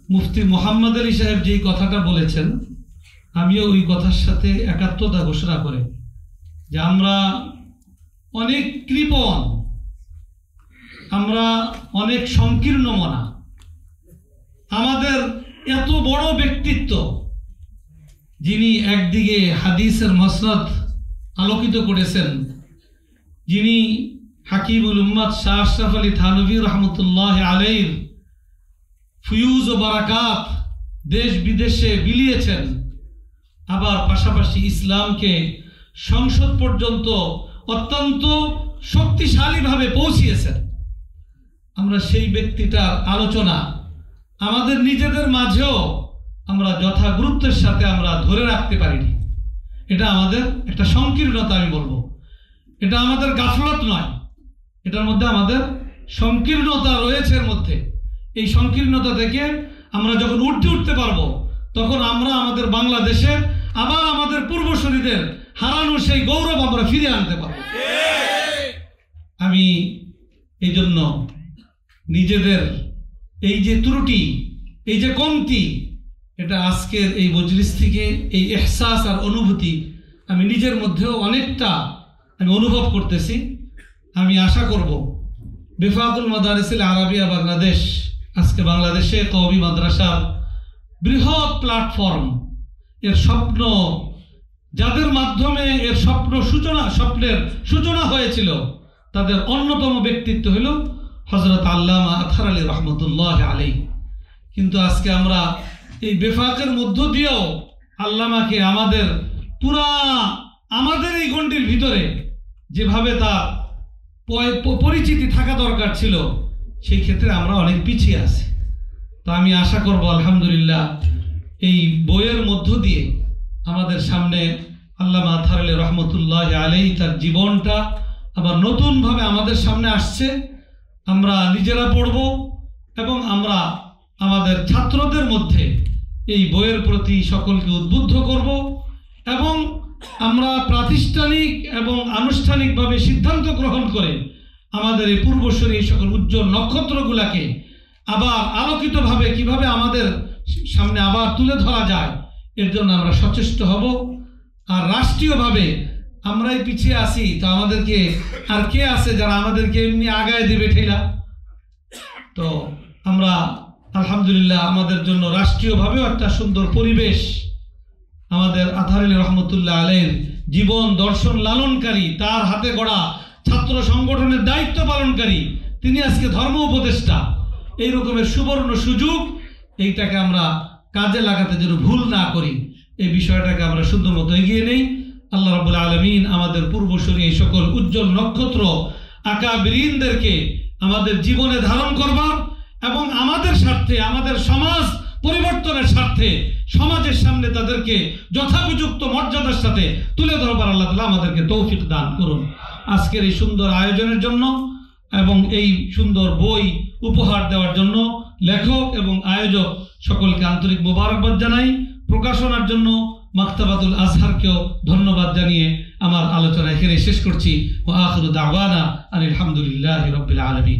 মুফতি মোহাম্মদ আলী সাহেব যেই কথাটা বলেছেন, আমিও ওই কথার সাথে একাত্মতা ঘোষণা করে যে আমরা অনেক কৃপণ, আমরা অনেক সংকীর্ণ মনা। আমাদের এত বড় ব্যক্তিত্ব, যিনি একদিকে হাদিসের মসনদ আলোকিত করেছেন, যিনি হাকিমুল উম্মাত শাহ আশরাফ আলী থানভী রহমতুল্লাহ আলাইহির ফুয়ুজ ও বারাকাত দেশ বিদেশে বিলিয়েছেন, আবার পাশাপাশি ইসলামকে সংসদ পর্যন্ত অত্যন্ত শক্তিশালীভাবে পৌঁছিয়েছেন। আমরা সেই ব্যক্তিটার আলোচনা আমাদের নিজেদের মাঝেও আমরা যথা গুরুত্বের সাথে আমরা ধরে রাখতে পারিনি। এটা আমাদের একটা সংকীর্ণতা, আমি বলবো এটা আমাদের গাফলত নয়, এটার মধ্যে আমাদের সংকীর্ণতা রয়েছে। এর মধ্যে এই সংকীর্ণতা থেকে আমরা যখন উঠতে পারবো, তখন আমরা আমাদের বাংলাদেশের আবার আমাদের পূর্বসূরীদের হারানো সেই গৌরব আমরা ফিরিয়ে আনতে পারবো। আমি এই জন্য নিজেদের এই যে ত্রুটি, এই যে কমতি, এটা আজকের এই মজলিস থেকে এই এহসাস আর অনুভূতি আমি নিজের মধ্যেও অনেকটা আমি অনুভব করতেছি। আমি আশা করব বেফাকুল মাদারিসিল আরাবিয়া বাংলাদেশ আজকে বাংলাদেশে কওমি মাদ্রাসার বৃহৎ প্ল্যাটফর্ম, এর স্বপ্ন যাদের মাধ্যমে এর স্বপ্নের সূচনা হয়েছিল, তাদের অন্যতম ব্যক্তিত্ব হল হযরত আল্লামা আতহার আলী রহমতুল্লাহ আলাইহি। কিন্তু আজকে আমরা এই বেফাকের মধ্য দিয়েও আল্লামাকে আমাদের এই গণ্ডির ভিতরে যেভাবে তার পরিচিতি থাকা দরকার ছিল, সেই ক্ষেত্রে আমরা অনেক পিছিয়ে আছি। তো আমি আশা করব আলহামদুলিল্লাহ এই বইয়ের মধ্য দিয়ে আমাদের সামনে আল্লামা আতহার আলী রহমতুল্লাহ আলাইহি তার জীবনটা আবার নতুনভাবে আমাদের সামনে আসছে। আমরা নিজেরা পড়ব এবং আমরা আমাদের ছাত্রদের মধ্যে এই বইয়ের প্রতি সকলকে উদ্বুদ্ধ করব এবং আমরা প্রাতিষ্ঠানিক এবং আনুষ্ঠানিকভাবে সিদ্ধান্ত গ্রহণ করে আমাদের এই পূর্বসূরি এই সকল উজ্জ্বল নক্ষত্রগুলাকে আবার আলোকিতভাবে কিভাবে আমাদের সামনে আবার তুলে ধরা যায়, এর জন্য আমরা সচেষ্ট হব। আর রাষ্ট্রীয়ভাবে আমরাই পিছিয়ে আসি, তো আমাদেরকে আর কে আছে যারা আমাদেরকে এমনি আগায় দেবে ঠেলা? তো আমরা আলহামদুলিল্লাহ আমাদের জন্য রাষ্ট্রীয়ভাবেও একটা সুন্দর পরিবেশ, আমাদের আতহার আলী রহমতুল্লাহ আলাইহির জীবন দর্শন লালনকারী, তার হাতে গড়া ছাত্র সংগঠনের দায়িত্ব পালনকারী, তিনি আজকে ধর্ম উপদেষ্টা, এই রকমের সুবর্ণ সুযোগ, এইটাকে আমরা কাজে লাগাতে যেন ভুল না করি, এই বিষয়টাকে আমরা সুন্দর মতো এগিয়ে নেই। আল্লাহ রাব্বুল আলামিন আমাদের পূর্বসূরি এই সকল উজ্জ্বল নক্ষত্র আকাবিরিনদেরকে আমাদের জীবনে ধারণ করবার এবং আমাদের স্বার্থে, আমাদের সমাজ পরিবর্তনের স্বার্থে সমাজের সামনে তাদেরকে যথাপযুক্ত মর্যাদার সাথে তুলে ধরবার আল্লাহ তাআলা আমাদেরকে তৌফিক দান করুন। আজকের এই সুন্দর আয়োজনের জন্য এবং এই সুন্দর বই উপহার দেওয়ার জন্য লেখক এবং আয়োজক সকলকে আন্তরিক মোবারকবাদ জানাই। প্রকাশনার জন্য মাকতাবাতুল আজহারকেও ধন্যবাদ জানিয়ে আমার আলোচনা এখানে শেষ করছি। ওয়া আখিরু দাওয়ানা আলহামদুলিল্লাহি রাব্বিল আলামিন।